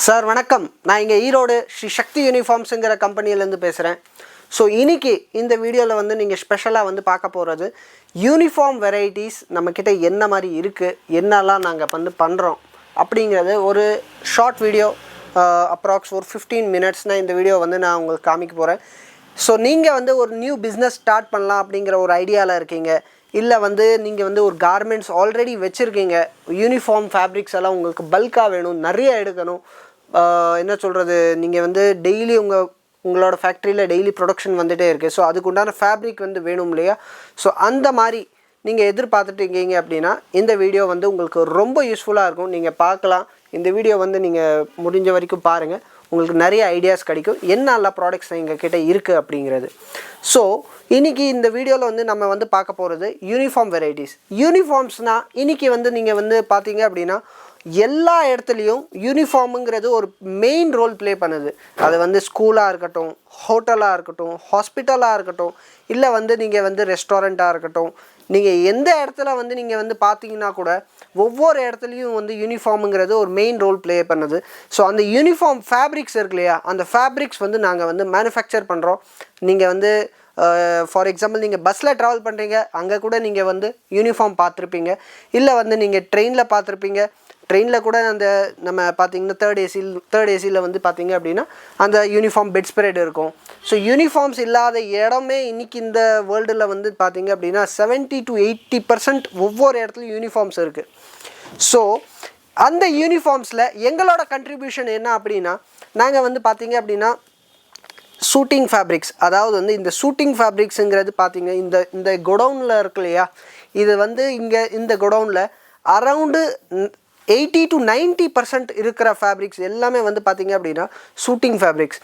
Sir வணக்கம். நான் இங்கே ஈரோடு ஸ்ரீ சக்தி யூனிஃபார்ம்ஸுங்கிற கம்பெனிலேருந்து பேசுகிறேன். ஸோ இன்றைக்கி இந்த வீடியோவில் வந்து நீங்கள் ஸ்பெஷலாக வந்து பார்க்க போகிறது யூனிஃபார்ம் வெரைட்டிஸ் நம்மக்கிட்ட என்ன மாதிரி இருக்குது, என்னெல்லாம் நாங்கள் வந்து பண்ணுறோம் அப்படிங்கிறது ஒரு ஷார்ட் வீடியோ. அப்ராக்ஸ் ஒரு 15 மினிட்ஸ்னால் இந்த வீடியோ வந்து நான் உங்களுக்கு காமிக்க போகிறேன். ஸோ நீங்கள் வந்து ஒரு நியூ பிஸ்னஸ் ஸ்டார்ட் பண்ணலாம் அப்படிங்கிற ஒரு ஐடியாவில் இருக்கீங்க, இல்லை வந்து நீங்கள் வந்து ஒரு கார்மெண்ட்ஸ் ஆல்ரெடி வச்சுருக்கீங்க, யூனிஃபார்ம் ஃபேப்ரிக்ஸ் எல்லாம் உங்களுக்கு பல்காக வேணும், நிறைய எடுக்கணும், என்ன சொல்கிறது, நீங்கள் வந்து டெய்லி உங்களோட ஃபேக்ட்ரியில் டெய்லி ப்ரொடக்ஷன் வந்துகிட்டே இருக்குது. ஸோ அதுக்கு உண்டான ஃபேப்ரிக் வந்து வேணும் இல்லையா? ஸோ அந்த மாதிரி நீங்கள் எதிர்பார்த்துட்டு இருக்கீங்க அப்படின்னா இந்த வீடியோ வந்து உங்களுக்கு ரொம்ப யூஸ்ஃபுல்லாக இருக்கும். நீங்கள் பார்க்கலாம், இந்த வீடியோ வந்து நீங்கள் முடிஞ்ச வரைக்கும் பாருங்கள், உங்களுக்கு நிறைய ஐடியாஸ் கிடைக்கும் என்னென்ன ப்ராடக்ட்ஸ் எங்கள் கிட்டே இருக்குது அப்படிங்கிறது. ஸோ இன்றைக்கி இந்த வீடியோவில் வந்து நம்ம வந்து பார்க்க போகிறது யூனிஃபார்ம் வெரைட்டிஸ். யூனிஃபார்ம்ஸ்னால் இன்றைக்கி வந்து நீங்கள் வந்து பார்த்தீங்க அப்படின்னா எல்லா இடத்துலையும் யூனிஃபார்முங்கிறது ஒரு மெயின் ரோல் ப்ளே பண்ணுது. அது வந்து ஸ்கூலாக இருக்கட்டும், ஹோட்டலாக இருக்கட்டும், ஹாஸ்பிட்டலாக இருக்கட்டும், இல்லை வந்து நீங்கள் வந்து ரெஸ்டாரண்ட்டாக இருக்கட்டும், நீங்கள் எந்த இடத்துல வந்து நீங்கள் வந்து பார்த்தீங்கன்னா கூட ஒவ்வொரு இடத்துலையும் வந்து யூனிஃபார்முங்கிறது ஒரு மெயின் ரோல் ப்ளே பண்ணுது. ஸோ அந்த யூனிஃபார்ம் ஃபேப்ரிக்ஸ் இருக்கு இல்லையா, அந்த ஃபேப்ரிக்ஸ் வந்து நாங்கள் வந்து மேனுஃபேக்சர் பண்ணுறோம். நீங்கள் வந்து ஃபார் எக்ஸாம்பிள் நீங்கள் பஸ்ஸில் ட்ராவல் பண்ணுறீங்க, அங்கே கூட நீங்கள் வந்து யூனிஃபார்ம் பார்த்துருப்பீங்க, இல்லை வந்து நீங்கள் ட்ரெயினில் பார்த்துருப்பீங்க. ட்ரெயினில் கூட அந்த நம்ம பார்த்திங்கன்னா தேர்ட் ஏசியில் வந்து பார்த்திங்க அப்படின்னா அந்த யூனிஃபார்ம் பெட் ஸ்ப்ரெட் இருக்கும். ஸோ யூனிஃபார்ம்ஸ் இல்லாத இடமே இன்றைக்கி இந்த வேர்ல்டில் வந்து பார்த்திங்க அப்படின்னா 70 to 80% ஒவ்வொரு இடத்துலையும் யூனிஃபார்ம்ஸ் இருக்குது. ஸோ அந்த யூனிஃபார்ம்ஸில் எங்களோட கண்ட்ரிபியூஷன் என்ன அப்படின்னா, நாங்கள் வந்து பார்த்திங்க அப்படின்னா சூட்டிங் ஃபேப்ரிக்ஸ், அதாவது வந்து இந்த சூட்டிங் ஃபேப்ரிக்ஸுங்கிறது பார்த்திங்க இந்த குடவுனில் இருக்கு இல்லையா, இது வந்து இங்கே இந்த குடவுனில் அரவுண்டு 80 to 90% இருக்கிற ஃபேப்ரிக்ஸ் எல்லாமே வந்து பார்த்திங்க அப்படின்னா சூட்டிங் ஃபேப்ரிக்ஸ்.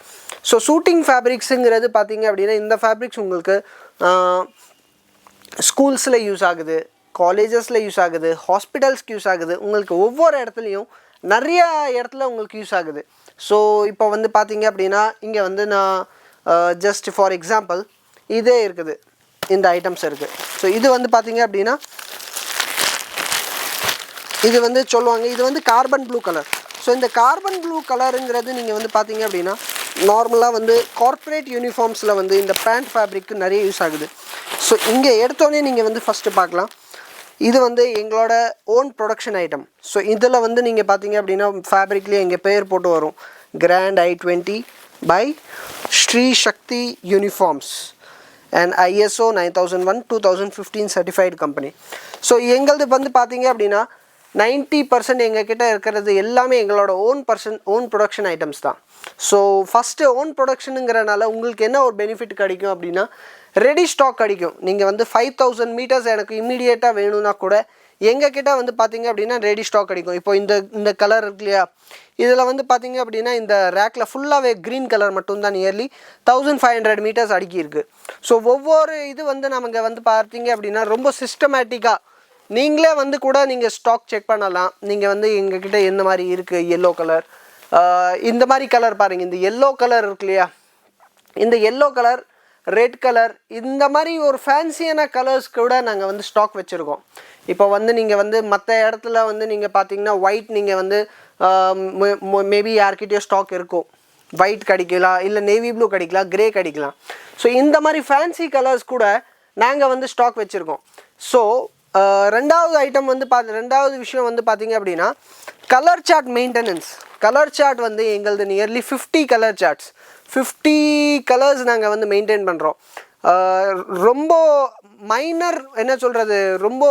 ஸோ சூட்டிங் ஃபேப்ரிக்ஸுங்கிறது பார்த்திங்க அப்படின்னா இந்த ஃபேப்ரிக்ஸ் உங்களுக்கு ஸ்கூல்ஸில் யூஸ் ஆகுது, காலேஜஸில் யூஸ் ஆகுது, ஹாஸ்பிட்டல்ஸ்க்கு யூஸ் ஆகுது, உங்களுக்கு ஒவ்வொரு இடத்துலையும் நிறையா இடத்துல உங்களுக்கு யூஸ் ஆகுது. ஸோ இப்போ வந்து பார்த்திங்க அப்படின்னா இங்கே வந்து நான் ஜஸ்ட் ஃபார் எக்ஸாம்பிள் இதே இருக்குது, இந்த ஐட்டம்ஸ் இருக்குது. ஸோ இது வந்து பார்த்திங்க அப்படின்னா இது வந்து சொல்லுவாங்க, இது வந்து கார்பன் ப்ளூ கலர். ஸோ இந்த கார்பன் ப்ளூ கலருங்கிறது நீங்கள் வந்து பார்த்தீங்க அப்படின்னா நார்மலாக வந்து கார்ப்பரேட் யூனிஃபார்ம்ஸில் வந்து இந்த பேண்ட் ஃபேப்ரிக்கு நிறைய யூஸ் ஆகுது. ஸோ இங்கே எடுத்தோடனே நீங்கள் வந்து ஃபஸ்ட்டு பார்க்கலாம், இது வந்து எங்களோட ஓன் ப்ரொடக்ஷன் ஐட்டம். ஸோ இதில் வந்து நீங்கள் பார்த்தீங்க அப்படின்னா ஃபேப்ரிக்லேயே எங்கள் பேர் போட்டு வரும், grand I-20 by Shri Sakthi uniforms and ISO 9001 2015 certified company. So எங்களது வந்து பார்த்தீங்க அப்படின்னா 90% எங்ககிட்ட இருக்கிறது எல்லாமே எங்களோட ஓன் ப்ரொடக்ஷன் ஐட்டம்ஸ் தான். ஸோ ஃபஸ்ட்டு ஓன் ப்ரொடக்ஷனுங்கிறனால உங்களுக்கு என்ன ஒரு பெனிஃபிட் கிடைக்கும் அப்படின்னா, ரெடி ஸ்டாக் கிடைக்கும். நீங்கள் வந்து 5000 மீட்டர்ஸ் எனக்கு இம்மீடியட்டாக வேணும்னா கூட எங்ககிட்ட வந்து பார்த்தீங்க அப்படின்னா ரெடி ஸ்டாக் கிடைக்கும். இப்போ இந்த கலர் இருக்கு இல்லையா, இதில் வந்து பார்த்தீங்க அப்படின்னா இந்த ரேக்கில் ஃபுல்லாகவே க்ரீன் கலர் மட்டும்தான் நியர்லி 1500 மீட்டர்ஸ் அடுக்கியிருக்கு. ஸோ ஒவ்வொரு இது வந்து நமக்கு வந்து பார்த்தீங்க அப்படின்னா ரொம்ப சிஸ்டமேட்டிக்காக நீங்களே வந்து கூட நீங்கள் ஸ்டாக் செக் பண்ணலாம். நீங்கள் வந்து எங்ககிட்ட எந்த மாதிரி இருக்குது, எல்லோ கலர், இந்த மாதிரி கலர் பாருங்கள், இந்த எல்லோ கலர் இருக்கு இல்லையா, இந்த எல்லோ கலர், ரெட் கலர், இந்த மாதிரி ஒரு ஃபேன்சியான கலர்ஸ் கூட நாங்கள் வந்து ஸ்டாக் வச்சுருக்கோம். இப்போ வந்து நீங்கள் வந்து மற்ற இடத்துல வந்து நீங்கள் பார்த்தீங்கன்னா ஒயிட் நீங்கள் வந்து மேபி யார்கிட்டயோ ஸ்டாக் இருக்கும், ஒயிட் கிடைக்கலாம், இல்லை நேவி ப்ளூ கிடைக்கலாம், க்ரே கிடைக்கலாம். ஸோ இந்த மாதிரி ஃபேன்சி கலர்ஸ் கூட நாங்கள் வந்து ஸ்டாக் வச்சுருக்கோம். ஸோ ரெண்டாவது ஐட்டம் வந்து ரெண்டாவது விஷயம் வந்து பார்த்திங்க அப்படின்னா colour chart maintenance. Colour chart வந்து எங்களது நியர்லி 50 கலர் சார்ட்ஸ், 50 கலர்ஸ் நாங்கள் வந்து மெயின்டைன் பண்ணுறோம். ரொம்ப மைனர் என்ன சொல்கிறது, ரொம்ப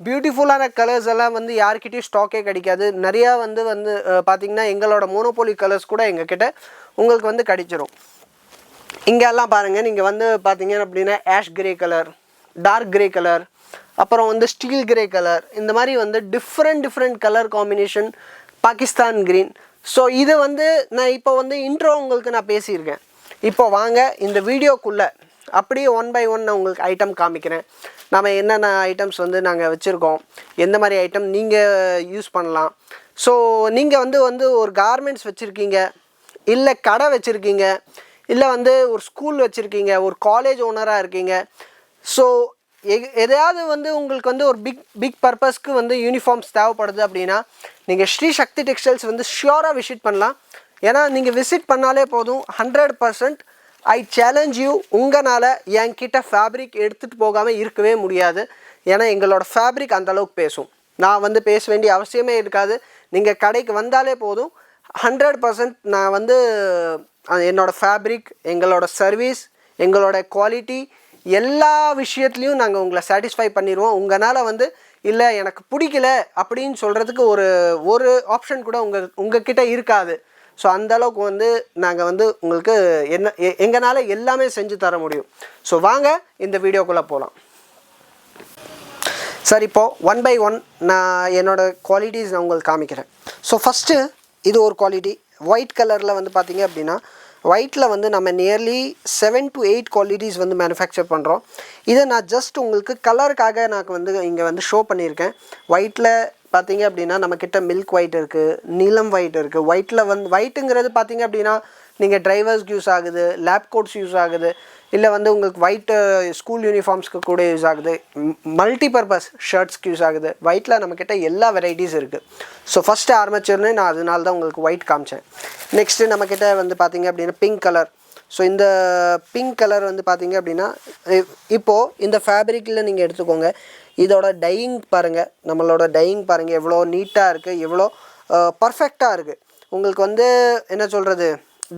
பியூட்டிஃபுல்லான கலர்ஸ் எல்லாம் வந்து யார்கிட்டையும் ஸ்டாக்கே கிடைக்காது. நிறையா வந்து பார்த்திங்கன்னா எங்களோட மோனோபோலி கலர்ஸ் கூட எங்ககிட்ட உங்களுக்கு வந்து கிடைச்சிரும். இங்கெல்லாம் பாருங்கள், நீங்கள் வந்து பார்த்திங்க அப்படின்னா ash grey colour, dark grey colour, அப்புறம் வந்து ஸ்டீல் கிரே கலர், இந்த மாதிரி வந்து different colour combination, Pakistan green. So இது வந்து நான் இப்போ வந்து இன்ட்ரோ உங்களுக்கு நான் பேசியிருக்கேன். இப்போ வாங்க இந்த வீடியோக்குள்ளே அப்படியே 1 by 1 நான் உங்களுக்கு ஐட்டம் காமிக்கிறேன். நம்ம என்னென்ன ஐட்டம்ஸ் வந்து நாங்கள் வச்சுருக்கோம், எந்த மாதிரி ஐட்டம் நீங்கள் யூஸ் பண்ணலாம். ஸோ நீங்கள் வந்து ஒரு கார்மெண்ட்ஸ் வச்சுருக்கீங்க, இல்லை கடை வச்சுருக்கீங்க, இல்லை வந்து ஒரு ஸ்கூல் வச்சுருக்கீங்க, ஒரு காலேஜ் ஓனராக இருக்கீங்க. ஸோ எதையாவது வந்து உங்களுக்கு வந்து ஒரு பிக் பர்பஸ்க்கு வந்து யூனிஃபார்ம்ஸ் தேவைப்படுது அப்படின்னா நீங்கள் ஸ்ரீ சக்தி டெக்ஸ்டைல்ஸ் வந்து ஷியோராக விசிட் பண்ணலாம். ஏன்னா நீங்கள் விசிட் பண்ணாலே போதும் 100% ஐ சேலஞ்ச் யூ, உங்களால் என்கிட்ட ஃபேப்ரிக் எடுத்துகிட்டு போகாமல் இருக்கவே முடியாது. ஏன்னா எங்களோட ஃபேப்ரிக் அந்தளவுக்கு பேசும். நான் வந்து பேச வேண்டிய அவசியமே இருக்காது. நீங்கள் கடைக்கு வந்தாலே போதும் 100% நான் வந்து என்னோடய ஃபேப்ரிக், எங்களோட சர்வீஸ், எங்களோட குவாலிட்டி எல்லா விஷயத்துலையும் நாங்கள் உங்களை சாட்டிஸ்ஃபை பண்ணிடுவோம். உங்களால் வந்து இல்லை எனக்கு பிடிக்கல அப்படின்னு சொல்கிறதுக்கு ஒரு ஆப்ஷன் கூட உங்ககிட்ட இருக்காது. ஸோ அந்தளவுக்கு வந்து நாங்கள் வந்து உங்களுக்கு எங்களால் எல்லாமே செஞ்சு தர முடியும். ஸோ வாங்க இந்த வீடியோக்குள்ளே போகலாம். சார் இப்போது 1 by 1 நான் என்னோடய குவாலிட்டிஸ் நான் உங்களுக்கு காமிக்கிறேன். ஸோ ஃபஸ்ட்டு இது ஒரு குவாலிட்டி ஒயிட் கலரில் வந்து பார்த்திங்க அப்படின்னா, ஒயிட்டில் வந்து நம்ம நியர்லி 7 to 8 குவாலிட்டிஸ் வந்து மேனுஃபேக்சர் பண்ணுறோம். இதை நான் ஜஸ்ட் உங்களுக்கு கலருக்காக நான் வந்து இங்கே வந்து ஷோ பண்ணியிருக்கேன். ஒயிட்டில் பார்த்திங்க அப்படின்னா நம்மக்கிட்ட மில்க் ஒயிட் இருக்குது, நீலம் ஒயிட் இருக்குது. ஒயிட்டில் வந்து ஒயிட்டுங்கிறது பார்த்திங்க அப்படின்னா நீங்கள் டிரைவர்ஸ்க்கு யூஸ் ஆகுது, லேப் கோட்ஸ் யூஸ் ஆகுது, இல்லை வந்து உங்களுக்கு ஒயிட்டு ஸ்கூல் யூனிஃபார்ம்ஸ்க்கு கூட யூஸ் ஆகுது, மல்டிபர்பஸ் ஷர்ட்ஸ்க்கு யூஸ் ஆகுது. ஒயிட்டில் நம்மக்கிட்ட எல்லா வெரைட்டிஸ் இருக்குது. ஸோ ஃபஸ்ட்டு ஆரம்பிச்சிருந்தேன் நான், அதனால தான் உங்களுக்கு ஒயிட் காமிச்சேன். நெக்ஸ்ட்டு நம்மக்கிட்ட வந்து பார்த்திங்க அப்படின்னா பிங்க் கலர். ஸோ இந்த பிங்க் கலர் வந்து பார்த்திங்க அப்படின்னா இப்போது இந்த ஃபேப்ரிக்கில் நீங்கள் எடுத்துக்கோங்க. இதோட டையிங் பாருங்கள், நம்மளோட டையிங் பாருங்கள் எவ்வளோ நீட்டாக இருக்குது, எவ்வளோ பர்ஃபெக்டாக இருக்குது. உங்களுக்கு வந்து என்ன சொல்கிறது,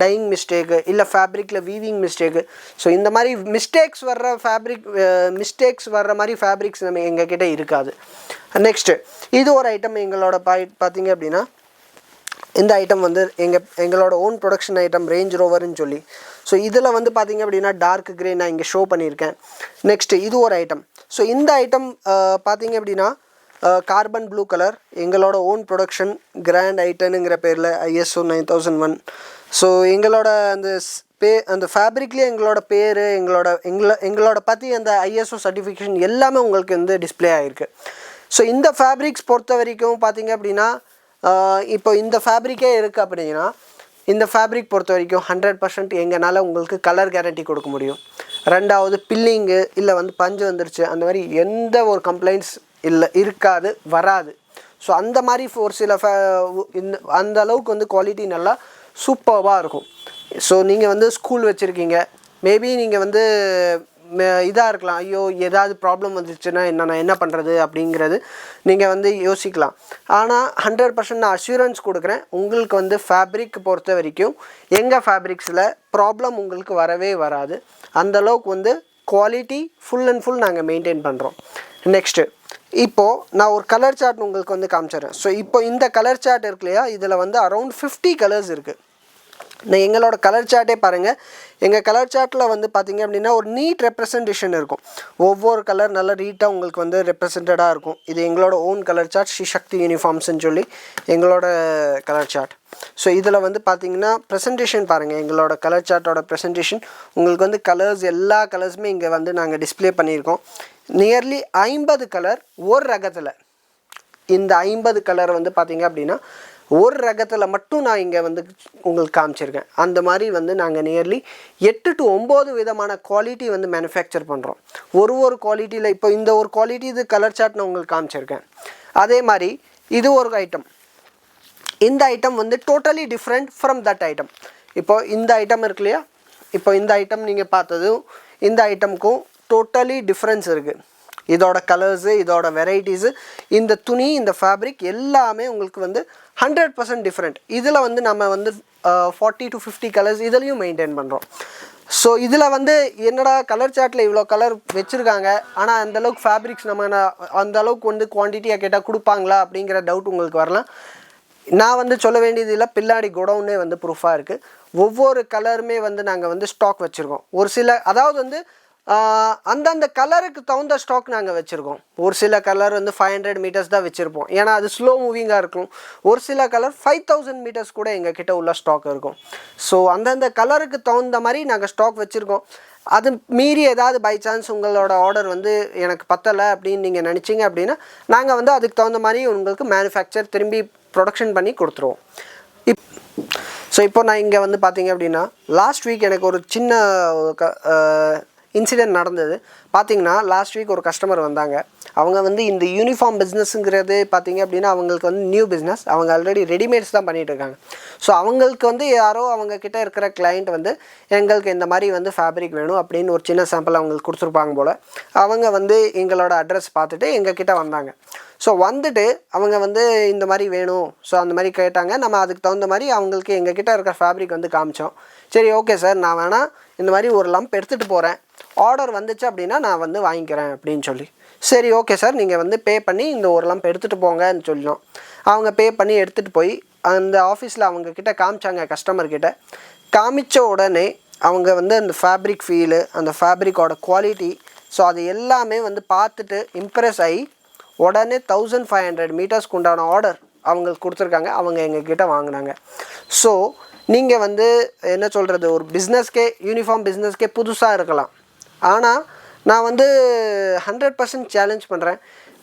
டையிங் மிஸ்டேக்கு இல்லை ஃபேப்ரிக்கில் வீவிங் மிஸ்டேக்கு. ஸோ இந்த மாதிரி மிஸ்டேக்ஸ் வர்ற மாதிரி ஃபேப்ரிக்ஸ் நம்ம எங்ககிட்ட இருக்காது. நெக்ஸ்ட்டு இது ஒரு ஐட்டம் எங்களோட பார்த்திங்க அப்படின்னா, இந்த ஐட்டம் வந்து எங்களோட ஓன் ப்ரொடக்ஷன் ஐட்டம் ரேஞ்ச் ரோவர்னு சொல்லி. ஸோ இதில் வந்து பார்த்திங்க அப்படின்னா டார்க் க்ரே நான் இங்கே ஷோ பண்ணியிருக்கேன். நெக்ஸ்ட்டு இது ஒரு ஐட்டம். ஸோ இந்த ஐட்டம் பார்த்திங்க அப்படின்னா கார்பன் ப்ளூ கலர், எங்களோட ஓன் ப்ரொடக்ஷன் கிராண்ட் ஐட்டனுங்கிற பேரில் ISO 9001. ஸோ எங்களோட அந்த ஃபேப்ரிக்லேயே எங்களோட பேர், எங்களோட பற்றி அந்த ISO சர்டிஃபிகேஷன் எல்லாமே உங்களுக்கு வந்து டிஸ்பிளே ஆகிருக்கு. ஸோ இந்த ஃபேப்ரிக்ஸ் பொறுத்த வரைக்கும் பார்த்திங்க அப்படின்னா இப்போ இந்த ஃபேப்ரிக்கே இருக்குது அப்படின்னா, இந்த ஃபேப்ரிக் பொறுத்த வரைக்கும் 100% எங்களால் உங்களுக்கு கலர் கேரண்டி கொடுக்க முடியும். ரெண்டாவது பில்லிங்கு இல்லை வந்து பஞ்சு வந்துருச்சு அந்த மாதிரி எந்த ஒரு கம்ப்ளைண்ட்ஸ் இருக்காது, வராது. ஸோ அந்த மாதிரி ஒரு சில அந்த அளவுக்கு வந்து குவாலிட்டி நல்லா சூப்பராக இருக்கும். ஸோ நீங்கள் வந்து ஸ்கூல் வச்சுருக்கீங்க, மேபி நீங்கள் வந்து இதாக இருக்கலாம், ஐயோ ஏதாவது ப்ராப்ளம் வந்துச்சுன்னா நான் என்ன பண்ணுறது அப்படிங்கிறது நீங்கள் வந்து யோசிக்கலாம். ஆனால் 100% நான் அஷூரன்ஸ் கொடுக்குறேன், உங்களுக்கு வந்து ஃபேப்ரிக் பொறுத்த வரைக்கும் எங்கள் ஃபேப்ரிக்ஸில் ப்ராப்ளம் உங்களுக்கு வரவே வராது. அந்தளவுக்கு வந்து குவாலிட்டி ஃபுல் அண்ட் ஃபுல் நாங்கள் மெயின்டைன் பண்ணுறோம். நெக்ஸ்ட்டு இப்போது நான் ஒரு கலர் சார்ட் உங்களுக்கு வந்து காமிச்சிடுறேன். ஸோ இப்போ இந்த கலர் சார்ட் இருக்கு இல்லையா, இதில் வந்து அரௌண்ட் 50 கலர்ஸ் இருக்குது. நான் எங்களோட கலர் சார்ட்டே பாருங்கள். எங்கள் கலர் சார்ட்டில் வந்து பார்த்திங்க அப்படின்னா ஒரு நீட் ரெப்ரசன்டேஷன் இருக்கும். ஒவ்வொரு கலர் நல்லா நீட்டாக உங்களுக்கு வந்து ரெப்ரசன்டடாக இருக்கும். இது எங்களோட ஓன் கலர் சார்ட், ஸ்ரீ சக்தி யூனிஃபார்ம்ஸ்ன்னு சொல்லி எங்களோட கலர் சார்ட். ஸோ இதில் வந்து பார்த்திங்கன்னா ப்ரெசன்டேஷன் பாருங்கள், எங்களோட கலர் சார்ட்டோட ப்ரெசன்டேஷன் உங்களுக்கு வந்து கலர்ஸ் எல்லா கலர்ஸுமே இங்கே வந்து நாங்கள் டிஸ்பிளே பண்ணியிருக்கோம். நியர்லி 50 கலர் ஒரு ரகத்தில். இந்த 50 கலர் வந்து பார்த்திங்க அப்படின்னா ஒரு ரகத்தில் மட்டும் நான் இங்கே வந்து உங்களுக்கு காமிச்சிருக்கேன். அந்த மாதிரி வந்து நாங்கள் நியர்லி 8 to 9 விதமான குவாலிட்டி வந்து மேனுஃபேக்சர் பண்ணுறோம். ஒரு குவாலிட்டியில் இப்போ இந்த ஒரு குவாலிட்டி இது கலர் சார்ட் நான் உங்களுக்கு காமிச்சிருக்கேன். அதே மாதிரி இது ஒரு ஐட்டம். இந்த ஐட்டம் வந்து totally different from that item. இப்போது இந்த ஐட்டம் இருக்கு இல்லையா, இப்போ இந்த ஐட்டம் நீங்கள் பார்த்ததும் இந்த ஐட்டமுக்கும் டோட்டலி டிஃப்ரென்ஸ் இருக்குது. இதோட கலர்ஸு, இதோட வெரைட்டிஸு, இந்த துணி, இந்த ஃபேப்ரிக் எல்லாமே உங்களுக்கு வந்து 100% டிஃப்ரெண்ட். இதில் வந்து நம்ம வந்து 40 to 50 கலர்ஸ் இதுலேயும் மெயின்டைன் பண்ணுறோம். ஸோ இதில் வந்து என்னடா கலர் சார்ட்டில் இவ்வளோ கலர் வச்சுருக்காங்க, ஆனால் அந்தளவுக்கு ஃபேப்ரிக்ஸ் நம்ம அந்தளவுக்கு வந்து குவான்டிட்டியாக கேட்டால் கொடுப்பாங்களா அப்படிங்கிற டவுட் உங்களுக்கு வரலாம். நான் வந்து சொல்ல வேண்டியது இல்லை, பின்னாடி குடவுனே வந்து ப்ரூஃபாக இருக்குது. ஒவ்வொரு கலருமே வந்து நாங்கள் வந்து ஸ்டாக் வச்சுருக்கோம். ஒரு சில அதாவது வந்து அந்தந்த கலருக்கு தகுந்த ஸ்டாக் நாங்கள் வச்சுருக்கோம். ஒரு சில கலர் வந்து 500 மீட்டர்ஸ் தான் வச்சுருப்போம், ஏன்னா அது ஸ்லோ மூவிங்காக இருக்கும். ஒரு சில கலர் 5000 மீட்டர்ஸ் கூட எங்கள் கிட்ட உள்ள ஸ்டாக் இருக்கும். ஸோ அந்தந்த கலருக்கு தகுந்த மாதிரி நாங்கள் ஸ்டாக் வச்சுருக்கோம். அது மீறி ஏதாவது பை சான்ஸ் உங்களோட ஆர்டர் வந்து எனக்கு பத்தலை அப்படின்னு நீங்கள் நினச்சிங்க அப்படின்னா நாங்கள் வந்து அதுக்கு தகுந்த மாதிரி உங்களுக்கு மேனுஃபேக்சர் திரும்பி ப்ரொடக்ஷன் பண்ணி கொடுத்துருவோம். ஸோ இப்போ நான் இங்கே வந்து பார்த்தீங்க அப்படின்னா லாஸ்ட் வீக் எனக்கு ஒரு சின்ன இன்சிடென்ட் நடந்தது. பார்த்தீங்கன்னா லாஸ்ட் வீக் ஒரு கஸ்டமர் வந்தாங்க. அவங்க வந்து இந்த யூனிஃபார்ம் பிஸ்னஸ்ங்கிறது பார்த்தீங்க அப்படின்னா அவங்களுக்கு வந்து நியூ பிஸ்னஸ். அவங்க ஆல்ரெடி ரெடிமேட்ஸ் தான் பண்ணிகிட்டு இருக்காங்க. ஸோ அவங்களுக்கு வந்து யாரோ அவங்கக்கிட்ட இருக்கிற கிளைண்ட் வந்து எங்களுக்கு இந்த மாதிரி வந்து ஃபேப்ரிக் வேணும் அப்படின்னு ஒரு சின்ன சாம்பிள் அவங்களுக்கு கொடுத்துருப்பாங்க போல். அவங்க வந்து எங்களோட அட்ரஸ் பார்த்துட்டு எங்ககிட்ட வந்தாங்க. ஸோ வந்துட்டு அவங்க வந்து இந்த மாதிரி வேணும், ஸோ அந்த மாதிரி கேட்டாங்க. நம்ம அதுக்கு தகுந்த மாதிரி அவங்களுக்கு எங்ககிட்ட இருக்கிற ஃபேப்ரிக் வந்து காமிச்சோம். சரி ஓகே சார், நான் வேணால் இந்த மாதிரி ஒரு லம்ப் எடுத்துகிட்டு போகிறேன், ஆர்டர் வந்துச்சு அப்படின்னா நான் வந்து வாங்கிக்கிறேன் அப்படின்னு சொல்லி. சரி ஓகே சார், நீங்கள் வந்து பே பண்ணி இந்த ஒரு லம்ப் எடுத்துகிட்டு போங்கன்னு சொல்லினோம். அவங்க பே பண்ணி எடுத்துகிட்டு போய் அந்த ஆஃபீஸில் அவங்கக்கிட்ட காமிச்சாங்க. கஸ்டமர்கிட்ட காமிச்ச உடனே அவங்க வந்து அந்த ஃபேப்ரிக் ஃபீலு, அந்த ஃபேப்ரிக்கோட குவாலிட்டி, ஸோ அது எல்லாமே வந்து பார்த்துட்டு இம்ப்ரெஸ் ஆகி உடனே 1500 மீட்டர்ஸ்க்கு உண்டான ஆர்டர் அவங்களுக்கு கொடுத்துருக்காங்க. அவங்க எங்ககிட்ட வாங்கினாங்க. ஸோ நீங்கள் வந்து என்ன சொல்கிறது, ஒரு பிஸ்னஸ்க்கே யூனிஃபார்ம் பிஸ்னஸ்க்கே புதுசாக இருக்கலாம். ஆனால் நான் வந்து 100% சேலஞ்ச் பண்ணுறேன்.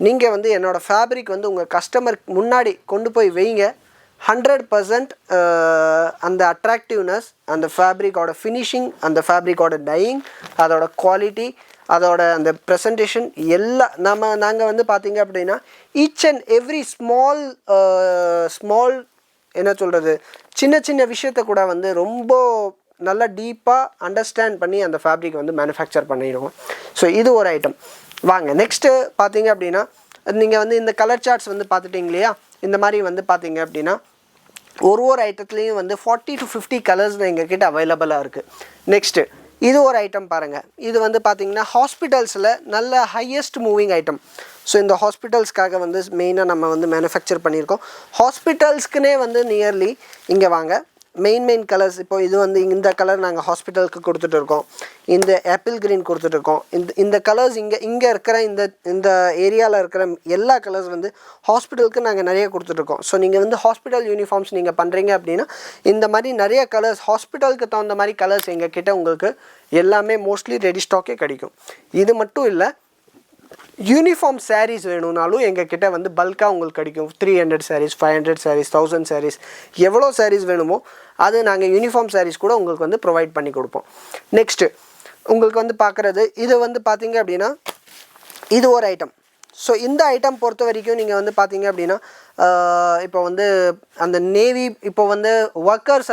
நீங்கள் வந்து என்னோடய ஃபேப்ரிக் வந்து உங்கள் கஸ்டமருக்கு முன்னாடி கொண்டு போய் வைங்க. 100% அந்த அட்ராக்டிவ்னஸ், அந்த ஃபேப்ரிக்கோட ஃபினிஷிங், அந்த ஃபேப்ரிக்கோட டையிங், அதோட குவாலிட்டி, அதோட அந்த ப்ரெசன்டேஷன் எல்லாம் நாங்கள் வந்து பார்த்திங்க அப்படின்னா ஈச் அண்ட் எவ்ரி ஸ்மால் என்ன சொல்கிறது, சின்ன சின்ன விஷயத்தை கூட வந்து ரொம்ப நல்லா டீப்பாக அண்டர்ஸ்டாண்ட் பண்ணி அந்த ஃபேப்ரிக் வந்து மேனுஃபேக்சர் பண்ணிடுவோம். ஸோ இது ஒரு ஐட்டம். வாங்க நெக்ஸ்ட்டு பார்த்தீங்க அப்படின்னா நீங்கள் வந்து இந்த கலர் சார்ட்ஸ் வந்து பார்த்துட்டிங்க இல்லையா. இந்த மாதிரி வந்து பார்த்தீங்க அப்படின்னா ஒரு ஐட்டத்துலேயும் வந்து 40 to 50 கலர்ஸ் எங்ககிட்ட அவைலபிளாக இருக்குது. நெக்ஸ்ட்டு இது ஒரு ஐட்டம் பாருங்கள். இது வந்து பார்த்திங்கன்னா ஹாஸ்பிட்டல்ஸில் நல்ல ஹையஸ்ட் மூவிங் ஐட்டம். ஸோ இந்த ஹாஸ்பிட்டல்ஸ்க்காக வந்து மெயினாக நம்ம வந்து மேனுஃபேக்சர் பண்ணியிருக்கோம். ஹாஸ்பிட்டல்ஸ்க்குனே வந்து நியர்லி இங்கே வாங்க மெயின் கலர்ஸ். இப்போ இது வந்து இந்த கலர் நாங்கள் ஹாஸ்பிட்டலுக்கு கொடுத்துட்ருக்கோம். இந்த ஆப்பிள் க்ரீன் கொடுத்துட்ருக்கோம். இந்த கலர்ஸ் இங்கே இருக்கிற இந்த ஏரியாவில் இருக்கிற எல்லா கலர்ஸ் வந்து ஹாஸ்பிட்டலுக்கு நாங்கள் நிறைய கொடுத்துட்ருக்கோம். ஸோ நீங்கள் வந்து ஹாஸ்பிட்டல் யூனிஃபார்ம்ஸ் நீங்கள் பண்ணுறீங்க அப்படின்னா இந்த மாதிரி நிறைய கலர்ஸ் ஹாஸ்பிட்டலுக்கு தகுந்த மாதிரி கலர்ஸ் எங்கள் கிட்டே உங்களுக்கு எல்லாமே மோஸ்ட்லி ரெடி ஸ்டாக்கே கிடைக்கும். இது மட்டும் இல்லை, யூனிஃபார்ம் சாரீஸ் வேணும்னாலும் எங்கள் கிட்டே வந்து பல்காக உங்களுக்கு கிடைக்கும். 300 sarees, 500 sarees, 1000 sarees, எவ்வளோ sarees வேணுமோ அது நாங்கள் யூனிஃபார்ம் sarees கூட உங்களுக்கு வந்து ப்ரொவைட் பண்ணி கொடுப்போம். நெக்ஸ்ட்டு உங்களுக்கு வந்து பார்க்குறது இது வந்து பார்த்தீங்க அப்படின்னா இது ஒரு ஐட்டம். ஸோ இந்த ஐட்டம் பொறுத்த வரைக்கும் நீங்கள் வந்து பார்த்தீங்க அப்படின்னா இப்போ வந்து அந்த நேவி இப்போ வந்து ஒர்க்கர்ஸ்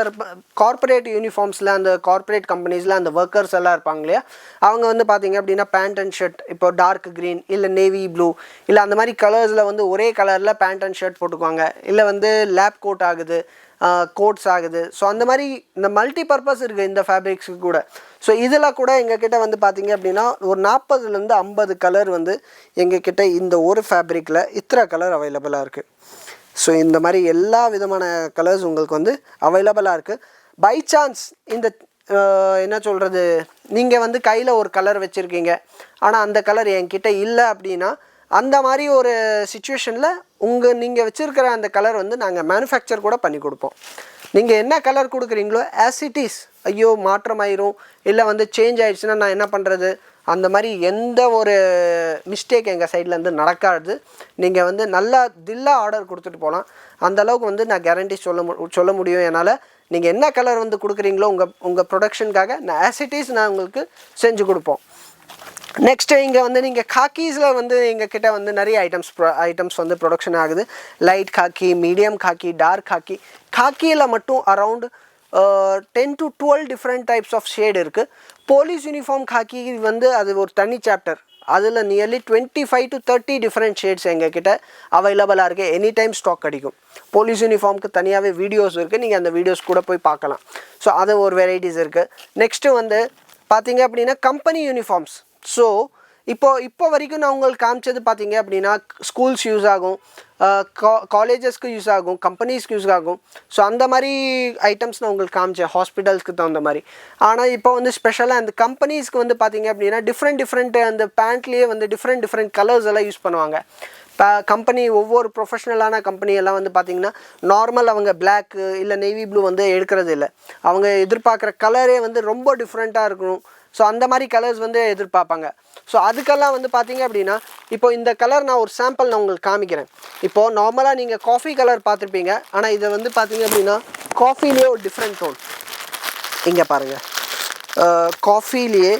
கார்ப்பரேட் யூனிஃபார்ம்ஸில் அந்த கார்ப்பரேட் கம்பெனிஸில் அந்த ஒர்க்கர்ஸ் எல்லாம் இருப்பாங்க இல்லையா. அவங்க வந்து பார்த்தீங்க அப்படின்னா பேண்ட் அண்ட் ஷர்ட் இப்போ டார்க் க்ரீன் இல்லை நேவி ப்ளூ இல்லை அந்த மாதிரி கலர்ஸில் வந்து ஒரே கலரில் பேண்ட் அண்ட் ஷர்ட் போட்டுக்குவாங்க. இல்லை வந்து லேப் கோட் ஆகுது, கோட்ஸ் ஆகுது. ஸோ அந்த மாதிரி இந்த மல்டி பர்பஸ் இருக்குது இந்த ஃபேப்ரிக்ஸுக்கு கூட. ஸோ இதில் கூட எங்ககிட்ட வந்து பார்த்திங்க அப்படின்னா ஒரு 40லேருந்து 50 கலர் வந்து எங்ககிட்ட இந்த ஒரு ஃபேப்ரிக்கில் இத்தனை கலர் அவைலபிளாக இருக்குது. ஸோ இந்த மாதிரி எல்லா விதமான கலர்ஸ் உங்களுக்கு வந்து அவைலபிளாக இருக்குது. பை சான்ஸ் இந்த என்ன சொல்கிறது, நீங்கள் வந்து கையில் ஒரு கலர் வச்சுருக்கீங்க ஆனால் அந்த கலர் என்கிட்ட இல்லை அப்படின்னா அந்த மாதிரி ஒரு சிச்சுவேஷனில் நீங்கள் வச்சுருக்கிற அந்த கலர் வந்து நாங்கள் மேனுஃபேக்சர் கூட பண்ணி கொடுப்போம். நீங்கள் என்ன கலர் கொடுக்குறீங்களோ ஆஸ் இட் இஸ், ஐயோ மாற்றமாயிரும் இல்லை வந்து சேஞ்ச் ஆகிடுச்சுன்னா நான் என்ன பண்ணுறது, அந்த மாதிரி எந்த ஒரு மிஸ்டேக் எங்கள் சைட்லேருந்து நடக்காது. நீங்கள் வந்து நல்லா தில்லாக ஆர்டர் கொடுத்துட்டு போகலாம். அந்தளவுக்கு வந்து நான் கேரண்டி சொல்ல முடியும் என்னால். நீங்கள் என்ன கலர் வந்து கொடுக்குறீங்களோ உங்கள் ப்ரொடக்ஷனுக்காக நான் ஆஸ் இட் இஸ் நான் உங்களுக்கு செஞ்சு கொடுப்போம். நெக்ஸ்ட்டு இங்கே வந்து நீங்கள் காக்கீஸில் வந்து எங்கள் கிட்டே வந்து நிறைய ஐட்டம்ஸ் வந்து ப்ரொடக்ஷன் ஆகுது. Light khaki, medium khaki, dark khaki. காக்கியில் மட்டும் around 10 to 12 different types of shade இருக்குது. போலீஸ் யூனிஃபார்ம் காக்கி வந்து அது ஒரு தனி சாப்டர். அதில் நியர்லி 25 to 30 டிஃப்ரெண்ட் ஷேட்ஸ் எங்ககிட்ட அவைலபிளாக இருக்குது. எனி டைம் ஸ்டாக் கிடைக்கும். போலீஸ் யூனிஃபார்முக்கு தனியாகவே வீடியோஸ் இருக்குது, நீங்கள் அந்த வீடியோஸ் கூட போய் பார்க்கலாம். ஸோ அது ஒரு வெரைட்டிஸ் இருக்குது. நெக்ஸ்ட்டு வந்து பார்த்தீங்க அப்படின்னா கம்பெனி யூனிஃபார்ம்ஸ். ஸோ இப்போ வரைக்கும் நான் உங்களுக்கு காமிச்சது பார்த்தீங்க அப்படின்னா ஸ்கூல்ஸ் யூஸ் ஆகும், காலேஜஸ்க்கு யூஸ் ஆகும், கம்பெனிஸ்க்கு யூஸ் ஆகும். ஸோ அந்த மாதிரி ஐட்டம்ஸ் நான் உங்களுக்கு காமிச்சேன் ஹாஸ்பிட்டல்ஸ்க்கு தகுந்த மாதிரி. ஆனால் இப்போ வந்து ஸ்பெஷலாக அந்த கம்பெனிஸ்க்கு வந்து பார்த்தீங்க அப்படின்னா டிஃப்ரெண்ட் அந்த பேண்ட்லேயே வந்து டிஃப்ரெண்ட் கலர்ஸ் எல்லாம் யூஸ் பண்ணுவாங்க. இப்போ கம்பெனி ஒவ்வொரு ப்ரொஃபஷ்னலான கம்பெனியெல்லாம் வந்து பார்த்திங்கன்னா நார்மல் அவங்க பிளாக்கு இல்லை நேவி ப்ளூ வந்து எடுக்கிறது இல்லை. அவங்க எதிர்பார்க்குற கலரே வந்து ரொம்ப டிஃப்ரெண்ட்டாக இருக்கணும். ஸோ அந்த மாதிரி கலர்ஸ் வந்து எதிர்பார்ப்பாங்க. ஸோ அதுக்கெல்லாம் வந்து பார்த்திங்க அப்படின்னா இப்போ இந்த கலர் நான் ஒரு சாம்பிள் நான் உங்களுக்கு காமிக்கிறேன். இப்போது நார்மலாக நீங்கள் காஃபி கலர் பார்த்துருப்பீங்க, ஆனால் இதை வந்து பார்த்திங்க அப்படின்னா காஃபிலேயே ஒரு டிஃப்ரெண்ட் டோன். இங்கே பாருங்கள், காஃபிலேயே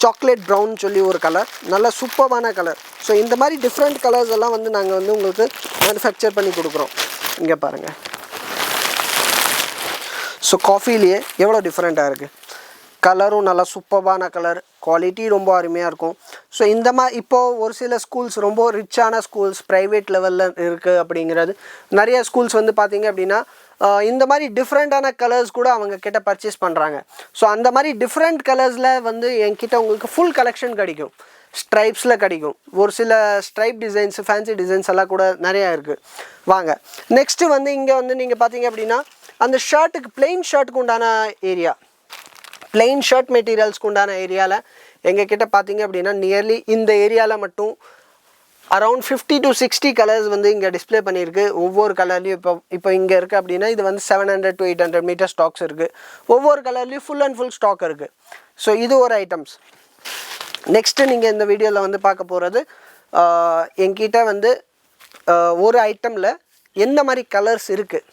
சாக்லேட் ப்ரௌன் சொல்லி ஒரு கலர், நல்ல சூப்பரான கலர். ஸோ இந்த மாதிரி டிஃப்ரெண்ட் கலர்ஸ் எல்லாம் வந்து நாங்கள் வந்து உங்களுக்கு மேனுஃபேக்சர் பண்ணி கொடுக்குறோம். இங்கே பாருங்கள். ஸோ காஃபிலேயே எவ்வளோ டிஃப்ரெண்ட்டாக இருக்குது, கலரும் நல்லா சூப்பரான கலர், குவாலிட்டி ரொம்ப அருமையாக இருக்கும். ஸோ இந்த மாதிரி இப்போது ஒரு சில ஸ்கூல்ஸ் ரொம்ப ரிச்சான ஸ்கூல்ஸ் ப்ரைவேட் லெவலில் இருக்குது அப்படிங்கிறது. நிறைய ஸ்கூல்ஸ் வந்து பார்த்திங்க அப்படின்னா இந்த மாதிரி டிஃப்ரெண்ட்டான கலர்ஸ் கூட அவங்க கிட்ட பர்ச்சேஸ் பண்ணுறாங்க. ஸோ அந்த மாதிரி டிஃப்ரெண்ட் கலர்ஸில் வந்து என்கிட்ட உங்களுக்கு ஃபுல் கலெக்ஷன் கிடைக்கும். ஸ்ட்ரைப்ஸில் கிடைக்கும், ஒரு சில ஸ்ட்ரைப் டிசைன்ஸ், ஃபேன்சி டிசைன்ஸ் எல்லாம் கூட நிறையா இருக்குது. வாங்க நெக்ஸ்ட்டு வந்து இங்கே வந்து நீங்கள் பார்த்தீங்க அப்படின்னா அந்த ஷர்ட்டுக்கு பிளெயின் ஷர்ட்டுக்கு உண்டான ஏரியா, பிளெயின் ஷர்ட் மெட்டீரியல்ஸ்க்கு உண்டான ஏரியாவில் எங்கள் கிட்ட பார்த்தீங்க அப்படின்னா நியர்லி இந்த ஏரியாவில் மட்டும் அரவுண்ட் 50 to 60 கலர்ஸ் வந்து இங்கே டிஸ்பிளே பண்ணியிருக்கு. ஒவ்வொரு கலர்லேயும் இப்போ இங்கே இருக்குது அப்படின்னா இது வந்து 700 to 800 மீட்டர் ஸ்டாக்ஸ் இருக்குது. ஒவ்வொரு கலர்லேயும் ஃபுல் அண்ட் ஃபுல் ஸ்டாக் இருக்குது. ஸோ இது ஒரு ஐட்டம்ஸ். நெக்ஸ்ட்டு நீங்கள் இந்த வீடியோவில் வந்து பார்க்க போகிறது என்கிட்ட வந்து ஒரு ஐட்டமில் எந்த மாதிரி கலர்ஸ் இருக்குது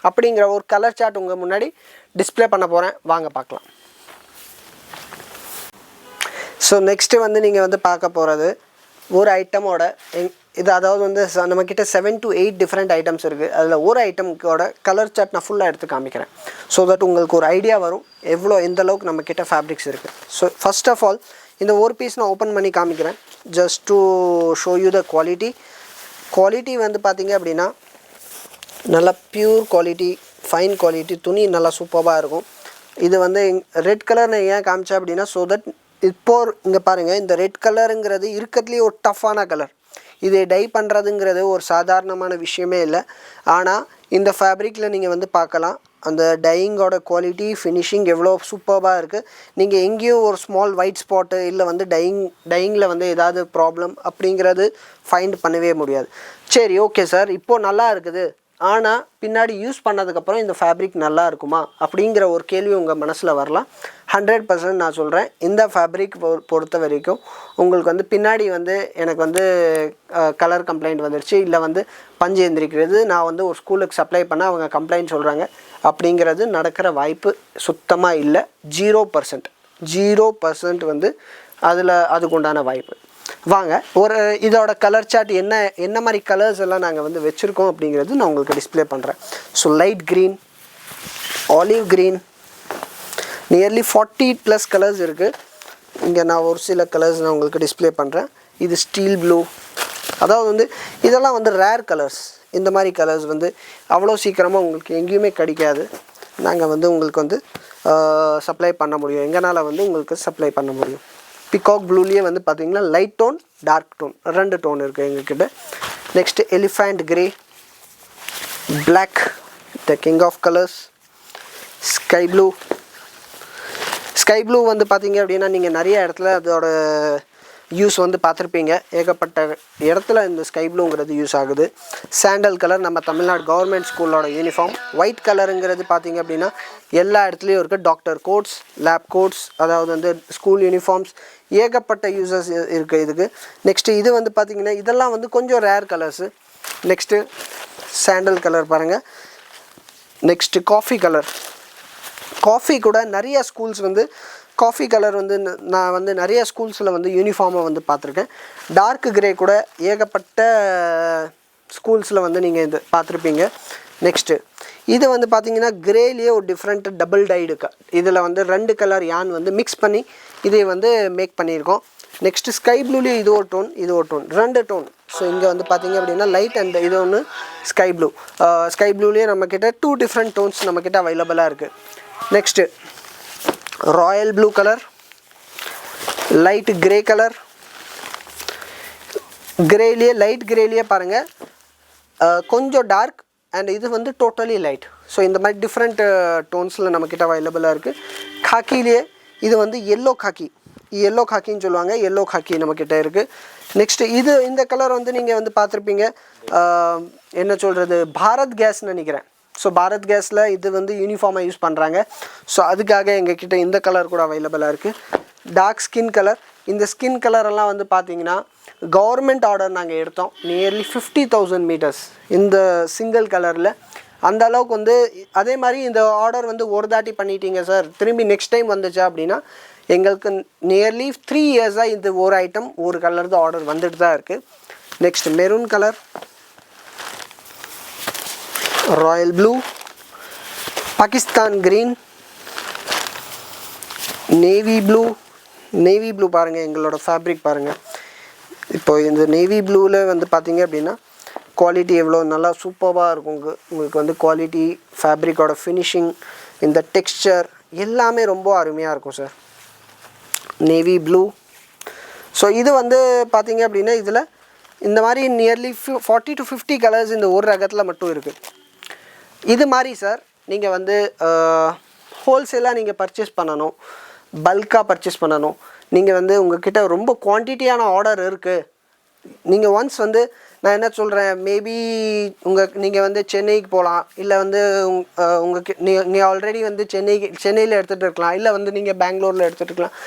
அப்படிங்கிற ஒரு கலர் சார்ட் உங்கள் முன்னாடி டிஸ்பிளே பண்ண போகிறேன். வாங்க பார்க்கலாம். ஸோ நெக்ஸ்ட்டு வந்து நீங்கள் வந்து பார்க்க போகிறது ஒரு ஐட்டமோட இது, அதாவது வந்து நம்மக்கிட்ட 7 to 8 டிஃப்ரெண்ட் ஐட்டம்ஸ் இருக்குது. அதில் ஒரு ஐட்டமுக்கோட கலர் சார்ட் நான் ஃபுல்லாக எடுத்து காமிக்கிறேன். ஸோ தட் உங்களுக்கு ஒரு ஐடியா வரும் எந்த அளவுக்கு நம்மக்கிட்ட ஃபேப்ரிக்ஸ் இருக்குது. ஸோ ஃபர்ஸ்ட் ஆஃப் ஆல் இந்த ஒரு பீஸ் நான் ஓப்பன் பண்ணி காமிக்கிறேன் just to show you the quality வந்து பார்த்திங்க அப்படின்னா நல்லா பியூர் குவாலிட்டி, ஃபைன் குவாலிட்டி, துணி நல்லா சூப்பராக இருக்கும். இது வந்து ரெட் கலர் நான் ஏன் காமிச்சேன் அப்படின்னா ஸோ தட் இப்போ இங்கே பாருங்கள், இந்த ரெட் கலருங்கிறது இருக்கிறதுலேயே ஒரு டஃப்பான கலர். இதை டை பண்ணுறதுங்கிறது ஒரு சாதாரணமான விஷயமே இல்லை. ஆனால் இந்த ஃபேப்ரிக்கில் நீங்கள் வந்து பார்க்கலாம் அந்த டையிங்கோட குவாலிட்டி, ஃபினிஷிங் எவ்வளோ சூப்பராக இருக்குது. நீங்கள் எங்கேயும் ஒரு ஸ்மால் ஒயிட் ஸ்பாட்டு இல்லை வந்து டையிங்கில் வந்து ஏதாவது ப்ராப்ளம் அப்படிங்கிறது ஃபைண்ட் பண்ணவே முடியாது. சரி ஓகே சார், இப்போது நல்லா இருக்குது, ஆனால் பின்னாடி யூஸ் பண்ணதுக்கப்புறம் இந்த ஃபேப்ரிக் நல்லா இருக்குமா அப்படிங்கிற ஒரு கேள்வி உங்கள் மனசில் வரலாம். 100% நான் சொல்கிறேன், இந்த ஃபேப்ரிக் பொறுத்த வரைக்கும் உங்களுக்கு வந்து பின்னாடி வந்து எனக்கு வந்து கலர் கம்ப்ளைண்ட் வந்துடுச்சு, இல்லை வந்து பஞ்சு எந்திரிக்கிறது, நான் வந்து ஒரு ஸ்கூலுக்கு சப்ளை பண்ண அவங்க கம்ப்ளைண்ட் சொல்கிறாங்க அப்படிங்கிறது நடக்கிற வாய்ப்பு சுத்தமாக இல்லை. 0% வந்து அதுக்கு உண்டான வாய்ப்பு. வாங்க ஒரு இதோட கலர் சார்ட் என்ன மாதிரி கலர்ஸ் எல்லாம் நாங்கள் வந்து வச்சுருக்கோம் அப்படிங்கிறது நான் உங்களுக்கு டிஸ்பிளே பண்ணுறேன். So light green, olive green, nearly 40+ colours இருக்குது. இங்கே நான் ஒரு சில கலர்ஸ் நான் உங்களுக்கு டிஸ்பிளே பண்ணுறேன். இது ஸ்டீல் ப்ளூ, அதாவது வந்து இதெல்லாம் வந்து ரேர் கலர்ஸ். இந்த மாதிரி கலர்ஸ் வந்து அவ்வளோ சீக்கிரமாக உங்களுக்கு எங்கேயுமே கிடைக்காது. நாங்கள் வந்து உங்களுக்கு வந்து சப்ளை பண்ண முடியும், எங்களால் வந்து உங்களுக்கு சப்ளை பண்ண முடியும். பிகாக் ப்ளூலேயே வந்து பார்த்திங்கன்னா light tone, dark tone, 2 tone இருக்குது எங்ககிட்ட. Next elephant grey, black, the king of colours, sky blue வந்து பார்த்திங்க அப்படின்னா நீங்கள் நிறைய இடத்துல அதோட யூஸ் வந்து பார்த்துருப்பீங்க. ஏகப்பட்ட இடத்துல இந்த ஸ்கை ப்ளூங்கிறது யூஸ் ஆகுது. சாண்டல் கலர் நம்ம தமிழ்நாடு கவர்மெண்ட் ஸ்கூலோட யூனிஃபார்ம். ஒயிட் கலருங்கிறது பார்த்திங்க அப்படின்னா எல்லா இடத்துலையும் இருக்குது. டாக்டர் கோட்ஸ், லேப் கோட்ஸ், அதாவது வந்து ஸ்கூல் யூனிஃபார்ம்ஸ், ஏகப்பட்ட யூசஸ் இருக்குது இதுக்கு. நெக்ஸ்ட்டு இது வந்து பார்த்திங்கன்னா இதெல்லாம் வந்து கொஞ்சம் rare colours. Next sandal colour பாருங்கள். நெக்ஸ்ட்டு காஃபி கூட நிறைய ஸ்கூல்ஸ் வந்து காஃபி கலர் வந்து நான் வந்து நிறைய ஸ்கூல்ஸில் வந்து யூனிஃபார்மை வந்து பார்த்துருக்கேன். டார்க் கிரே கூட ஏகப்பட்ட ஸ்கூல்ஸில் வந்து நீங்கள் இது பார்த்துருப்பீங்க. நெக்ஸ்ட்டு இது வந்து பார்த்திங்கன்னா கிரேலேயே ஒரு டிஃப்ரெண்ட் டபுள் டைடு இதில் வந்து 2 கலர் யான் வந்து மிக்ஸ் பண்ணி இதை வந்து மேக் பண்ணியிருக்கோம். நெக்ஸ்ட்டு ஸ்கை ப்ளூலேயே இது ஒரு டோன், 2 டோன். ஸோ இங்கே வந்து பார்த்திங்க அப்படின்னா லைட் அண்ட் இது ஒன்று ஸ்கை ப்ளூலேயே நம்மக்கிட்ட 2 டிஃப்ரெண்ட் டோன்ஸ் நம்மக்கிட்ட அவைலபிளாக இருக்குது. Next royal blue colour, light grey colour, light கிரேலேயே பாருங்கள் கொஞ்சம் டார்க் அண்ட் இது வந்து டோட்டலி லைட். ஸோ இந்த மாதிரி டிஃப்ரெண்ட் டோன்ஸில் நம்மக்கிட்ட அவைலபிளாக இருக்குது. காக்கிலேயே இது வந்து எல்லோ காக்கின்னு சொல்லுவாங்க, எல்லோ காக்கி நம்மக்கிட்ட இருக்குது. நெக்ஸ்ட்டு இந்த கலர் வந்து நீங்கள் வந்து பார்த்துருப்பீங்க, என்ன சொல்கிறது, பாரத் கேஸ்ன்னு நினைக்கிறேன். ஸோ பாரத் கேஸில் இது வந்து யூனிஃபார்மாக யூஸ் பண்ணுறாங்க. ஸோ அதுக்காக எங்ககிட்ட இந்த கலர் கூட அவைலபிளாக இருக்குது. டார்க் ஸ்கின் கலர், இந்த ஸ்கின் கலரெல்லாம் வந்து பார்த்திங்கன்னா கவர்மெண்ட் ஆர்டர் நாங்கள் எடுத்தோம். நியர்லி 50,000 மீட்டர்ஸ் இந்த சிங்கிள் கலரில் அந்த அளவுக்கு வந்து அதே மாதிரி இந்த ஆர்டர் வந்து ஒரு தாட்டி பண்ணிட்டீங்க சார், திரும்பி நெக்ஸ்ட் டைம் வந்துச்சா அப்படின்னா எங்களுக்கு நியர்லி 3 இயர்ஸாக இந்த ஒரு ஐட்டம் ஒரு கலர் தான் ஆர்டர் வந்துட்டு தான் இருக்குது. Next maroon colour, Royal blue, Pakistan green, navy blue பாருங்கள், எங்களோட ஃபேப்ரிக் பாருங்கள். இப்போ இந்த நேவி ப்ளூவில் வந்து பார்த்தீங்க அப்படின்னா குவாலிட்டி எவ்வளோ நல்லா சூப்பராக இருக்கும். உங்களுக்கு வந்து குவாலிட்டி, ஃபேப்ரிக்கோட ஃபினிஷிங், இந்த டெக்ஸ்சர் எல்லாமே ரொம்ப அருமையாக இருக்கும் சார். Navy blue. ஸோ இது வந்து பார்த்தீங்க அப்படின்னா இதில் இந்த மாதிரி நியர்லி 40 to 50 கலர்ஸ் இந்த ஒரு ரகத்தில் மட்டும் இருக்குது. இது மாதிரி சார் நீங்கள் வந்து ஹோல்சேலாக நீங்கள் பர்ச்சேஸ் பண்ணணும், பல்காக பர்ச்சேஸ் பண்ணணும், நீங்கள் வந்து உங்கள்கிட்ட ரொம்ப குவான்டிட்டியான ஆர்டர் இருக்குது, நீங்கள் ஒன்ஸ் வந்து நான் என்ன சொல்கிறேன், மேபி நீங்கள் வந்து சென்னைக்கு போகலாம், இல்லை வந்து நீ ஆல்ரெடி வந்து சென்னையில் எடுத்துகிட்டு இருக்கலாம், இல்லை வந்து நீங்கள் பெங்களூரில் எடுத்துகிட்டு இருக்கலாம்.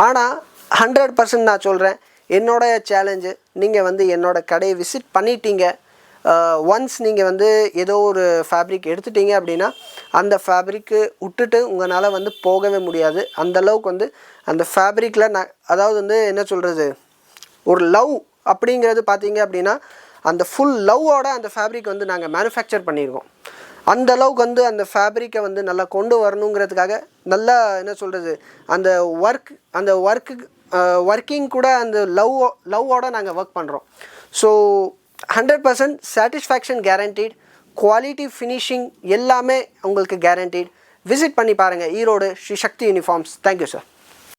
ஆனால் 100% நான் சொல்கிறேன், என்னோடய சேலஞ்சு, நீங்கள் வந்து என்னோடய கடையை விசிட் பண்ணிட்டீங்க, ஒன்ஸ் நீங்கள் வந்து ஏதோ ஒரு ஃபேப்ரிக் எடுத்துட்டீங்க அப்படின்னா அந்த ஃபேப்ரிக்கு விட்டுட்டு உங்களால் வந்து போகவே முடியாது. அந்தளவுக்கு வந்து அந்த ஃபேப்ரிக்கில் அதாவது வந்து என்ன சொல்கிறது, ஒரு லவ் அப்படிங்கிறது பார்த்தீங்க அப்படின்னா அந்த ஃபுல் லவ்வோட அந்த ஃபேப்ரிக் வந்து நாங்கள் மேனுஃபேக்சர் பண்ணியிருக்கோம். அந்த அளவுக்கு வந்து அந்த ஃபேப்ரிக்கை வந்து நல்லா கொண்டு வரணுங்கிறதுக்காக நல்லா என்ன சொல்கிறது, அந்த ஒர்க்கிங் கூட அந்த லவ்வோட நாங்கள் ஒர்க் பண்ணுறோம். So 100% satisfaction guaranteed, quality finishing எல்லாமே உங்களுக்கு கேரண்டீட். விசிட் பண்ணி பாருங்கள் Erode Sri Sakthi uniforms. Thank you sir.